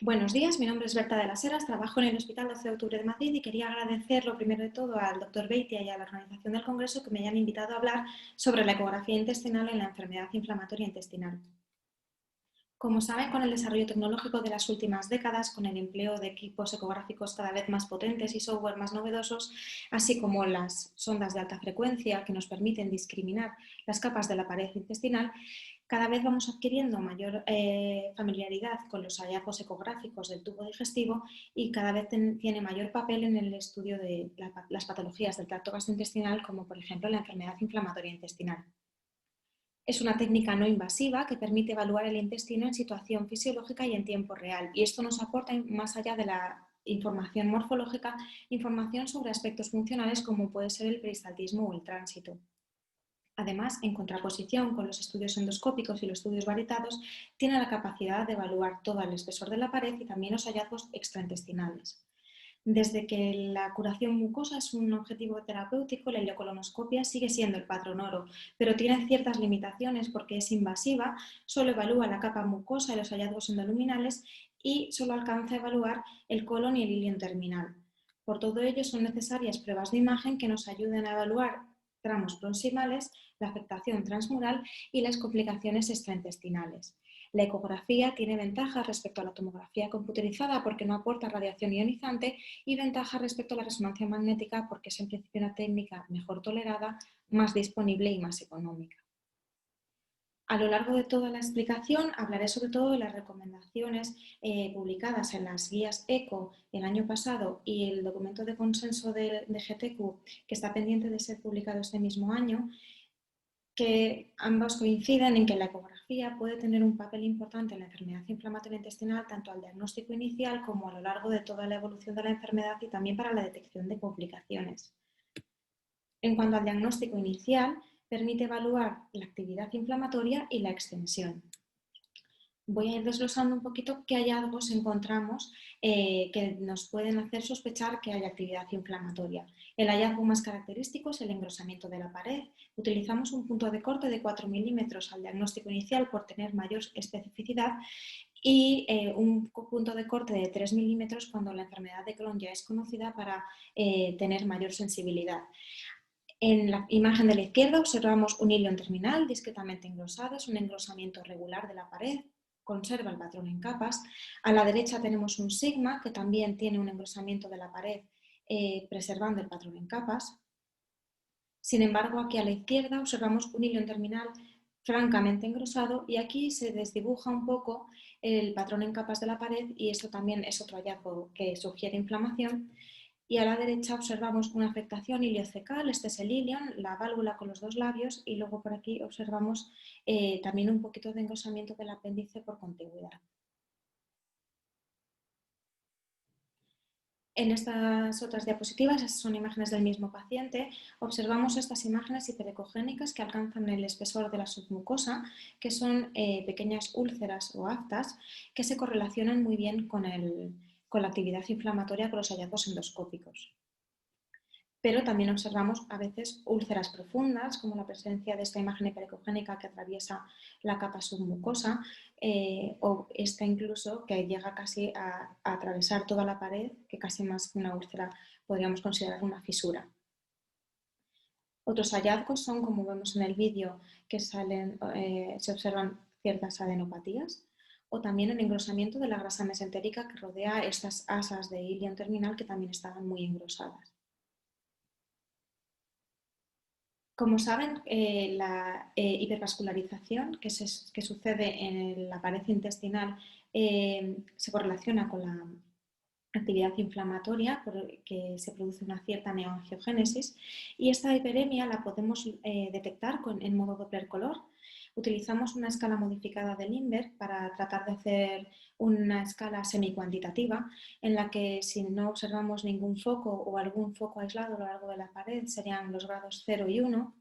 Buenos días, mi nombre es Berta de las Heras, trabajo en el Hospital 12 de Octubre de Madrid y quería agradecer lo primero de todo al doctor Beitia y a la organización del Congreso que me hayan invitado a hablar sobre la ecografía intestinal en la enfermedad inflamatoria intestinal. Como saben, con el desarrollo tecnológico de las últimas décadas, con el empleo de equipos ecográficos cada vez más potentes y software más novedosos, así como las sondas de alta frecuencia que nos permiten discriminar las capas de la pared intestinal, cada vez vamos adquiriendo mayor familiaridad con los hallazgos ecográficos del tubo digestivo y cada vez tiene mayor papel en el estudio de las patologías del tracto gastrointestinal, como por ejemplo la enfermedad inflamatoria intestinal. Es una técnica no invasiva que permite evaluar el intestino en situación fisiológica y en tiempo real. Y esto nos aporta, más allá de la información morfológica, información sobre aspectos funcionales como puede ser el peristaltismo o el tránsito. Además, en contraposición con los estudios endoscópicos y los estudios varietados, tiene la capacidad de evaluar todo el espesor de la pared y también los hallazgos extraintestinales. Desde que la curación mucosa es un objetivo terapéutico, la ileocolonoscopia sigue siendo el patrón oro, pero tiene ciertas limitaciones porque es invasiva, solo evalúa la capa mucosa y los hallazgos endoluminales y solo alcanza a evaluar el colon y el ilion terminal. Por todo ello, son necesarias pruebas de imagen que nos ayuden a evaluar tramos proximales, la afectación transmural y las complicaciones extraintestinales. La ecografía tiene ventajas respecto a la tomografía computerizada porque no aporta radiación ionizante y ventajas respecto a la resonancia magnética porque es en principio una técnica mejor tolerada, más disponible y más económica. A lo largo de toda la explicación hablaré sobre todo de las recomendaciones publicadas en las guías ECO el año pasado y el documento de consenso de GTQ que está pendiente de ser publicado este mismo año, que ambos coinciden en que la ecografía puede tener un papel importante en la enfermedad inflamatoria intestinal, tanto al diagnóstico inicial como a lo largo de toda la evolución de la enfermedad y también para la detección de complicaciones. En cuanto al diagnóstico inicial, permite evaluar la actividad inflamatoria y la extensión. Voy a ir desglosando un poquito qué hallazgos encontramos que nos pueden hacer sospechar que hay actividad inflamatoria. El hallazgo más característico es el engrosamiento de la pared. Utilizamos un punto de corte de 4 milímetros al diagnóstico inicial por tener mayor especificidad y un punto de corte de 3 milímetros cuando la enfermedad de Crohn ya es conocida para tener mayor sensibilidad. En la imagen de la izquierda observamos un ilion terminal discretamente engrosado, es un engrosamiento regular de la pared, conserva el patrón en capas. A la derecha tenemos un sigma que también tiene un engrosamiento de la pared preservando el patrón en capas. Sin embargo, aquí a la izquierda observamos un ilion terminal francamente engrosado y aquí se desdibuja un poco el patrón en capas de la pared y esto también es otro hallazgo que sugiere inflamación. Y a la derecha observamos una afectación iliocecal, este es el ilion, la válvula con los dos labios y luego por aquí observamos también un poquito de engrosamiento del apéndice por contigüidad. En estas otras diapositivas, estas son imágenes del mismo paciente, observamos estas imágenes hiperecogénicas que alcanzan el espesor de la submucosa, que son pequeñas úlceras o aftas que se correlacionan muy bien con la actividad inflamatoria con los hallazgos endoscópicos. Pero también observamos a veces úlceras profundas, como la presencia de esta imagen hiperecogénica que atraviesa la capa submucosa, o esta incluso que llega casi a atravesar toda la pared, que casi más que una úlcera podríamos considerar una fisura. Otros hallazgos son, como vemos en el vídeo, que se observan ciertas adenopatías, o también el engrosamiento de la grasa mesentérica que rodea estas asas de ilion terminal que también estaban muy engrosadas. Como saben, la hipervascularización que sucede en la pared intestinal se correlaciona con la actividad inflamatoria porque se produce una cierta neoangiogénesis y esta hiperemia la podemos detectar en modo Doppler color. Utilizamos una escala modificada de Lindbergh para tratar de hacer una escala semicuantitativa en la que si no observamos ningún foco o algún foco aislado a lo largo de la pared serían los grados 0 y 1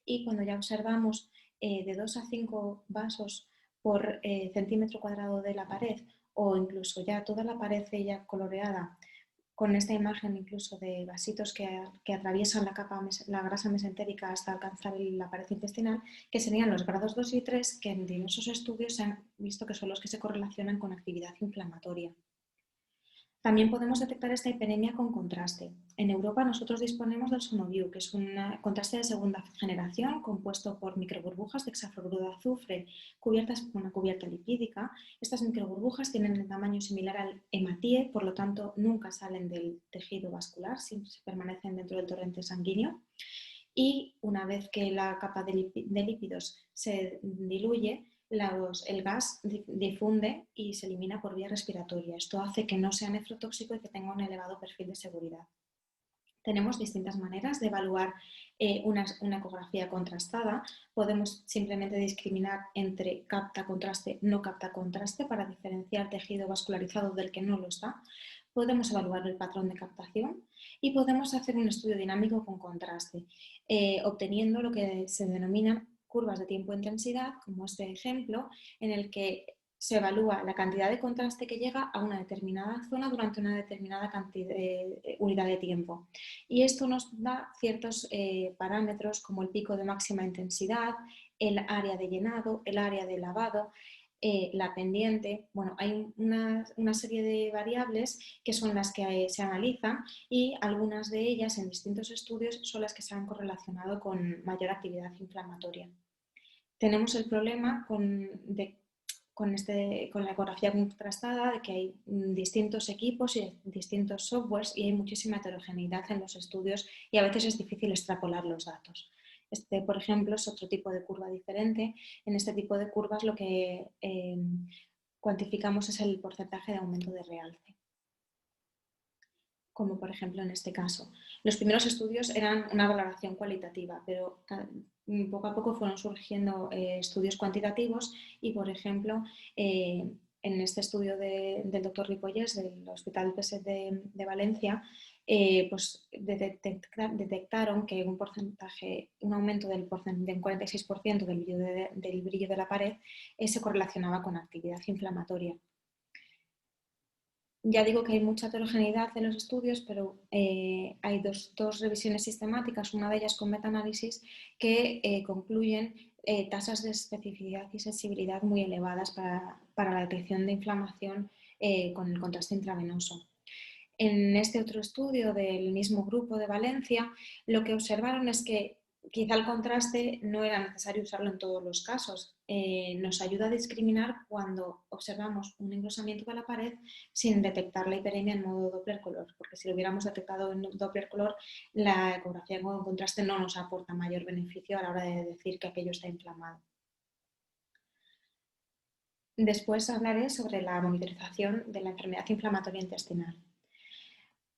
y cuando ya observamos de 2 a 5 vasos por centímetro cuadrado de la pared o incluso ya toda la pared ya coloreada con esta imagen incluso de vasitos que atraviesan la grasa mesentérica hasta alcanzar la pared intestinal, que serían los grados 2 y 3, que en diversos estudios se han visto que son los que se correlacionan con actividad inflamatoria. También podemos detectar esta hiperemia con contraste. En Europa nosotros disponemos del SonoView, que es un contraste de segunda generación compuesto por microburbujas de hexafluoruro de azufre cubiertas por una cubierta lipídica. Estas microburbujas tienen el tamaño similar al hematíe, por lo tanto nunca salen del tejido vascular, siempre permanecen dentro del torrente sanguíneo. Y una vez que la capa de lípidos se diluye, el gas difunde y se elimina por vía respiratoria. Esto hace que no sea nefrotóxico y que tenga un elevado perfil de seguridad. Tenemos distintas maneras de evaluar una ecografía contrastada. Podemos simplemente discriminar entre capta contraste, no capta contraste para diferenciar tejido vascularizado del que no lo está. Podemos evaluar el patrón de captación y podemos hacer un estudio dinámico con contraste, obteniendo lo que se denominan curvas de tiempo-intensidad, como este ejemplo, en el que se evalúa la cantidad de contraste que llega a una determinada zona durante una determinada unidad de tiempo. Y esto nos da ciertos parámetros como el pico de máxima intensidad, el área de llenado, el área de lavado, la pendiente. Bueno, hay una serie de variables que son las que se analizan y algunas de ellas en distintos estudios son las que se han correlacionado con mayor actividad inflamatoria. Tenemos el problema con la ecografía contrastada de que hay distintos equipos y distintos softwares y hay muchísima heterogeneidad en los estudios y a veces es difícil extrapolar los datos. Este, por ejemplo, es otro tipo de curva diferente. En este tipo de curvas lo que cuantificamos es el porcentaje de aumento de realce, como por ejemplo en este caso. Los primeros estudios eran una valoración cualitativa, pero poco a poco fueron surgiendo estudios cuantitativos y, por ejemplo, en este estudio del doctor Ripollés del Hospital PSET de Valencia, pues detectaron que un aumento del 46% del brillo de la pared se correlacionaba con actividad inflamatoria. Ya digo que hay mucha heterogeneidad en los estudios, pero hay dos revisiones sistemáticas, una de ellas con metaanálisis, que concluyen tasas de especificidad y sensibilidad muy elevadas para la detección de inflamación con el contraste intravenoso. En este otro estudio del mismo grupo de Valencia, lo que observaron es que quizá el contraste no era necesario usarlo en todos los casos. Nos ayuda a discriminar cuando observamos un engrosamiento de la pared sin detectar la hiperemia en modo Doppler color, porque si lo hubiéramos detectado en Doppler color, la ecografía con contraste no nos aporta mayor beneficio a la hora de decir que aquello está inflamado. Después hablaré sobre la monitorización de la enfermedad inflamatoria intestinal.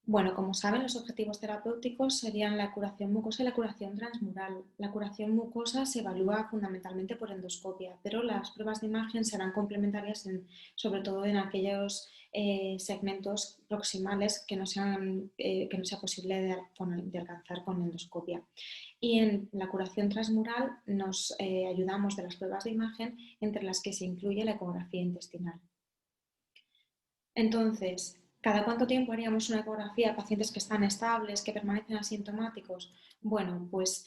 Bueno, como saben, los objetivos terapéuticos serían la curación mucosa y la curación transmural. La curación mucosa se evalúa fundamentalmente por endoscopia, pero las pruebas de imagen serán complementarias sobre todo en aquellos segmentos proximales que no sea posible de alcanzar con endoscopia. Y en la curación transmural nos ayudamos de las pruebas de imagen, entre las que se incluye la ecografía intestinal. Entonces, ¿cada cuánto tiempo haríamos una ecografía a pacientes que están estables, que permanecen asintomáticos? Bueno, pues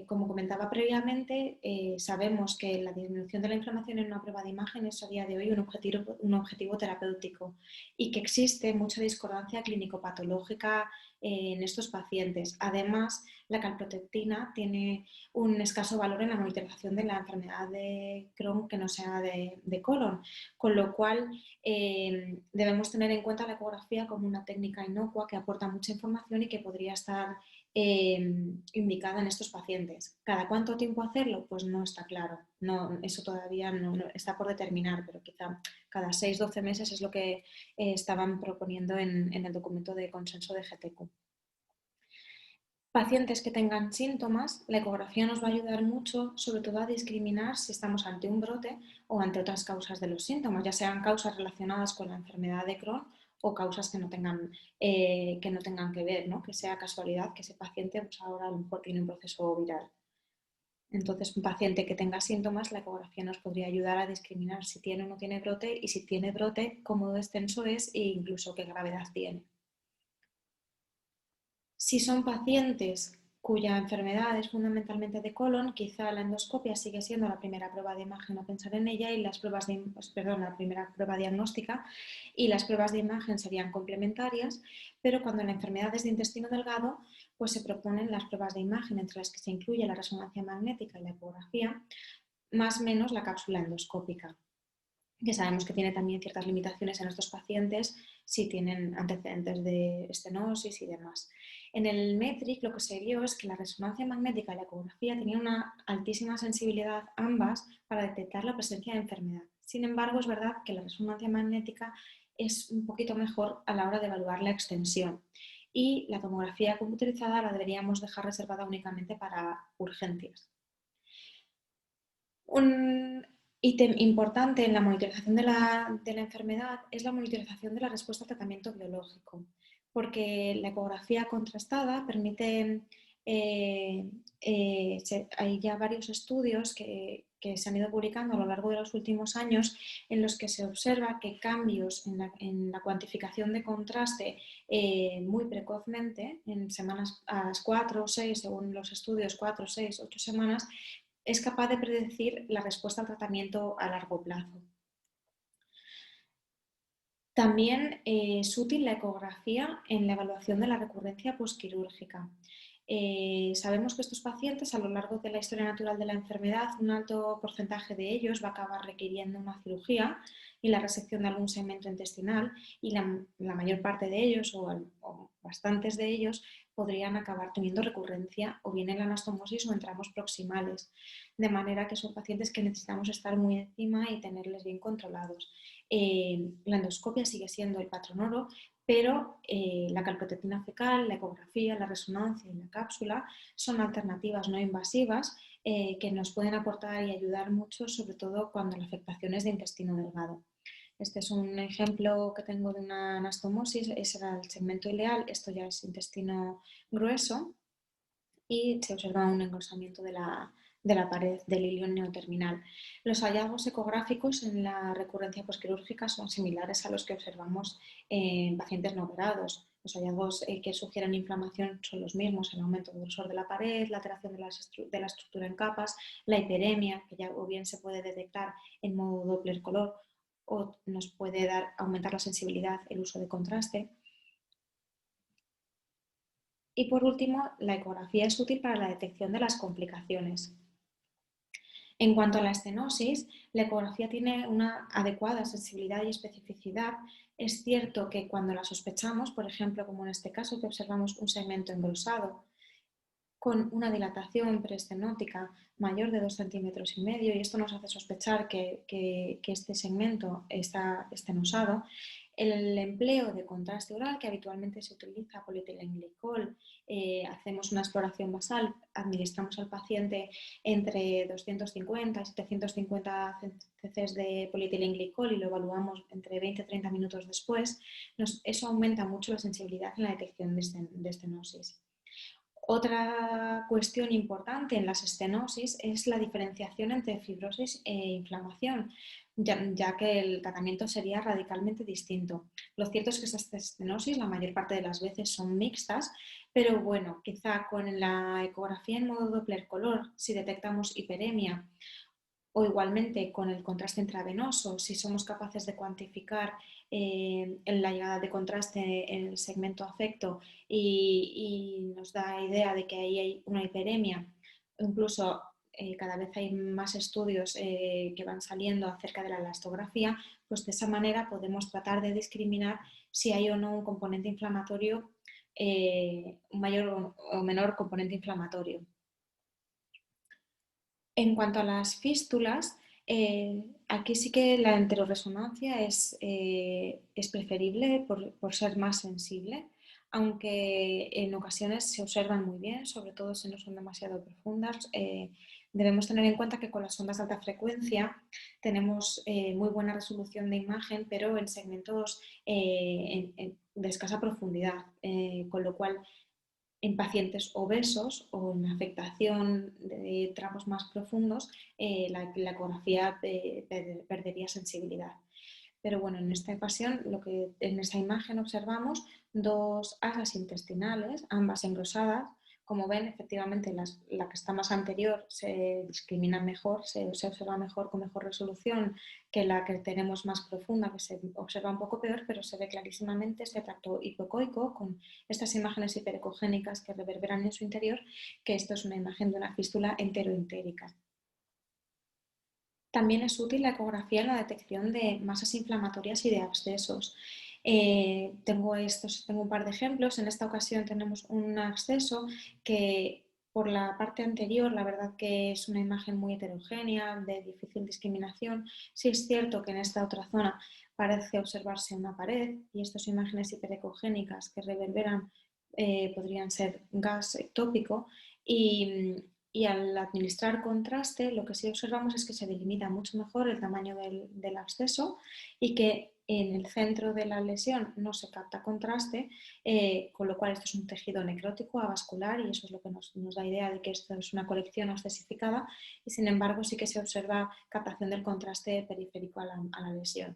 como comentaba previamente, sabemos que la disminución de la inflamación en una prueba de imagen es a día de hoy un objetivo terapéutico y que existe mucha discordancia clínico-patológica en estos pacientes. Además, la calprotectina tiene un escaso valor en la monitorización de la enfermedad de Crohn que no sea de colon, con lo cual debemos tener en cuenta la ecografía como una técnica inocua que aporta mucha información y que podría estar indicada en estos pacientes. ¿Cada cuánto tiempo hacerlo? Pues no está claro. No, eso todavía no está por determinar, pero quizá cada 6-12 meses es lo que estaban proponiendo en el documento de consenso de GTQ. Pacientes que tengan síntomas, la ecografía nos va a ayudar mucho, sobre todo a discriminar si estamos ante un brote o ante otras causas de los síntomas, ya sean causas relacionadas con la enfermedad de Crohn o causas que no tengan que ver, ¿no? Que sea casualidad que ese paciente pues ahora a lo mejor tiene un proceso viral. Entonces, un paciente que tenga síntomas, la ecografía nos podría ayudar a discriminar si tiene o no tiene brote y si tiene brote, cómo extenso es e incluso qué gravedad tiene. Si son pacientes cuya enfermedad es fundamentalmente de colon, quizá la endoscopia sigue siendo la primera prueba de imagen a pensar en ella y las pruebas la primera prueba diagnóstica y las pruebas de imagen serían complementarias, pero cuando la enfermedad es de intestino delgado, pues se proponen las pruebas de imagen entre las que se incluye la resonancia magnética y la ecografía, más o menos la cápsula endoscópica, que sabemos que tiene también ciertas limitaciones en estos pacientes si tienen antecedentes de estenosis y demás. En el METRIC lo que se vio es que la resonancia magnética y la ecografía tenían una altísima sensibilidad ambas para detectar la presencia de enfermedad. Sin embargo, es verdad que la resonancia magnética es un poquito mejor a la hora de evaluar la extensión y la tomografía computerizada la deberíamos dejar reservada únicamente para urgencias. Un ítem importante en la monitorización de la enfermedad es la monitorización de la respuesta al tratamiento biológico, porque la ecografía contrastada permite, hay ya varios estudios que se han ido publicando a lo largo de los últimos años en los que se observa que cambios en la cuantificación de contraste muy precozmente, en semanas a las 4 o 6, según los estudios, 4, 6, 8 semanas, es capaz de predecir la respuesta al tratamiento a largo plazo. También es útil la ecografía en la evaluación de la recurrencia posquirúrgica. Sabemos que estos pacientes, a lo largo de la historia natural de la enfermedad, un alto porcentaje de ellos va a acabar requiriendo una cirugía y la resección de algún segmento intestinal, y la mayor parte de ellos, o bastantes de ellos, podrían acabar teniendo recurrencia o bien en la anastomosis o en tramos proximales, de manera que son pacientes que necesitamos estar muy encima y tenerles bien controlados. La endoscopia sigue siendo el patrón oro, pero la calprotectina fecal, la ecografía, la resonancia y la cápsula son alternativas no invasivas que nos pueden aportar y ayudar mucho, sobre todo cuando la afectación es de intestino delgado. Este es un ejemplo que tengo de una anastomosis, ese era el segmento ileal, esto ya es intestino grueso y se observa un engrosamiento de la pared del ilion neoterminal. Los hallazgos ecográficos en la recurrencia posquirúrgica son similares a los que observamos en pacientes no operados. Los hallazgos que sugieren inflamación son los mismos: el aumento del grosor de la pared, la alteración de la estructura en capas, la hiperemia, que ya o bien se puede detectar en modo Doppler color o nos puede aumentar la sensibilidad el uso de contraste. Y por último, la ecografía es útil para la detección de las complicaciones. En cuanto a la estenosis, la ecografía tiene una adecuada sensibilidad y especificidad. Es cierto que cuando la sospechamos, por ejemplo, como en este caso, que observamos un segmento engrosado con una dilatación preestenótica mayor de 2,5 centímetros, y esto nos hace sospechar que este segmento está estenosado, el empleo de contraste oral, que habitualmente se utiliza polietilenglicol, hacemos una exploración basal, administramos al paciente entre 250 y 750 cc de polietilenglicol y lo evaluamos entre 20 y 30 minutos después. Eso aumenta mucho la sensibilidad en la detección de estenosis. Otra cuestión importante en las estenosis es la diferenciación entre fibrosis e inflamación, ya que el tratamiento sería radicalmente distinto. Lo cierto es que estas estenosis la mayor parte de las veces son mixtas, pero bueno, quizá con la ecografía en modo Doppler color, si detectamos hiperemia, o igualmente con el contraste intravenoso, si somos capaces de cuantificar la llegada de contraste en el segmento afecto y nos da idea de que ahí hay una hiperemia. Incluso cada vez hay más estudios que van saliendo acerca de la elastografía, pues de esa manera podemos tratar de discriminar si hay o no un componente inflamatorio, un mayor o menor componente inflamatorio. En cuanto a las fístulas, aquí sí que la enteroresonancia es preferible por ser más sensible, aunque en ocasiones se observan muy bien, sobre todo si no son demasiado profundas. Debemos tener en cuenta que con las ondas de alta frecuencia tenemos muy buena resolución de imagen, pero en segmentos de escasa profundidad, con lo cual en pacientes obesos o en afectación de tramos más profundos, la ecografía perdería sensibilidad. Pero bueno, en esta ocasión, en esta imagen observamos dos asas intestinales, ambas engrosadas. Como ven, efectivamente la que está más anterior se discrimina mejor, se observa mejor, con mejor resolución, que la que tenemos más profunda, que se observa un poco peor, pero se ve clarísimamente este tracto hipocoico con estas imágenes hiperecogénicas que reverberan en su interior, que esto es una imagen de una fístula enteroentérica. También es útil la ecografía en la detección de masas inflamatorias y de abscesos. Tengo un par de ejemplos. En esta ocasión tenemos un absceso que por la parte anterior, la verdad que es una imagen muy heterogénea, de difícil discriminación. Sí es cierto que en esta otra zona parece observarse una pared y estas imágenes hiperecogénicas que reverberan podrían ser gas ectópico y al administrar contraste, lo que sí observamos es que se delimita mucho mejor el tamaño del absceso y que en el centro de la lesión no se capta contraste, con lo cual esto es un tejido necrótico avascular y eso es lo que nos da idea de que esto es una colección abscesificada y sin embargo sí que se observa captación del contraste periférico a la lesión.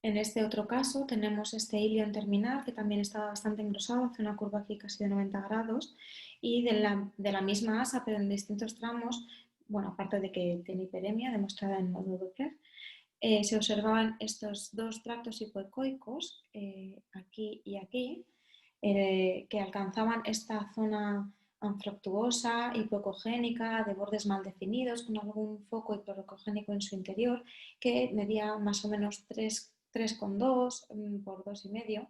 En este otro caso tenemos este ilion terminal que también estaba bastante engrosado, hace una curva aquí casi de 90 grados y de la misma asa pero en distintos tramos, bueno, aparte de que tiene hiperemia demostrada en modo Doppler, se observaban estos dos tractos hipoecoicos, aquí y aquí, que alcanzaban esta zona anfractuosa, hipoecogénica, de bordes mal definidos, con algún foco hipoecogénico en su interior, que medía más o menos 3,2 por 2,5,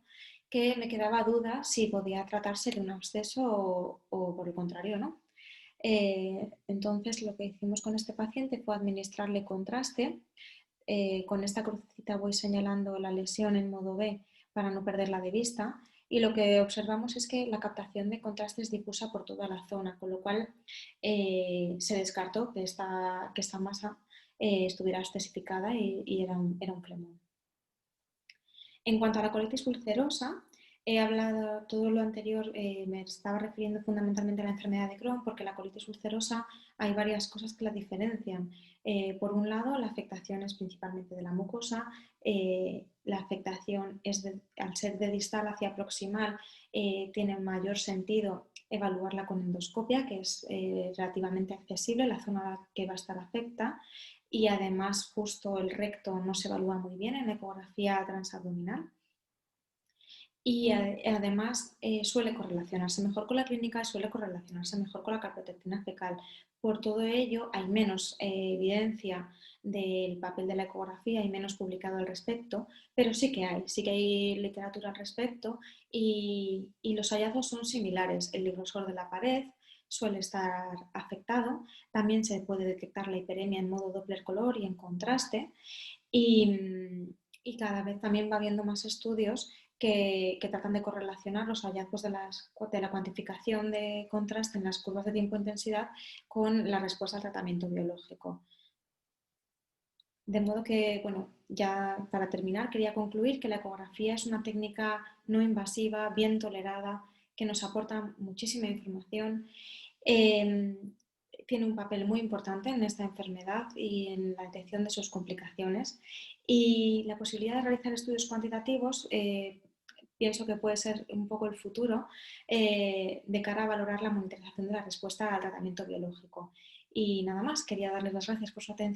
que me quedaba duda si podía tratarse de un absceso o por el contrario, ¿no? Entonces lo que hicimos con este paciente fue administrarle contraste. Con esta crucecita voy señalando la lesión en modo B para no perderla de vista y lo que observamos es que la captación de contraste es difusa por toda la zona, con lo cual se descartó que esta masa estuviera especificada y era un flemón. En cuanto a la colitis ulcerosa, he hablado todo lo anterior, me estaba refiriendo fundamentalmente a la enfermedad de Crohn, porque la colitis ulcerosa hay varias cosas que la diferencian. Por un lado, la afectación es principalmente de la mucosa, la afectación al ser de distal hacia proximal, tiene mayor sentido evaluarla con endoscopia, que es relativamente accesible, la zona que va a estar afecta, y además justo el recto no se evalúa muy bien en la ecografía transabdominal y además suele correlacionarse mejor con la clínica, suele correlacionarse mejor con la calprotectina fecal. Por todo ello hay menos evidencia del papel de la ecografía y menos publicado al respecto, pero sí que hay literatura al respecto y los hallazgos son similares. El grosor de la pared suele estar afectado, también se puede detectar la hiperemia en modo Doppler color y en contraste y cada vez también va habiendo más estudios que tratan de correlacionar los hallazgos de la cuantificación de contraste en las curvas de tiempo-intensidad con la respuesta al tratamiento biológico. De modo que, bueno, ya para terminar, quería concluir que la ecografía es una técnica no invasiva, bien tolerada, que nos aporta muchísima información. Tiene un papel muy importante en esta enfermedad y en la detección de sus complicaciones. Y la posibilidad de realizar estudios cuantitativos pienso que puede ser un poco el futuro de cara a valorar la monitorización de la respuesta al tratamiento biológico. Y nada más, quería darles las gracias por su atención.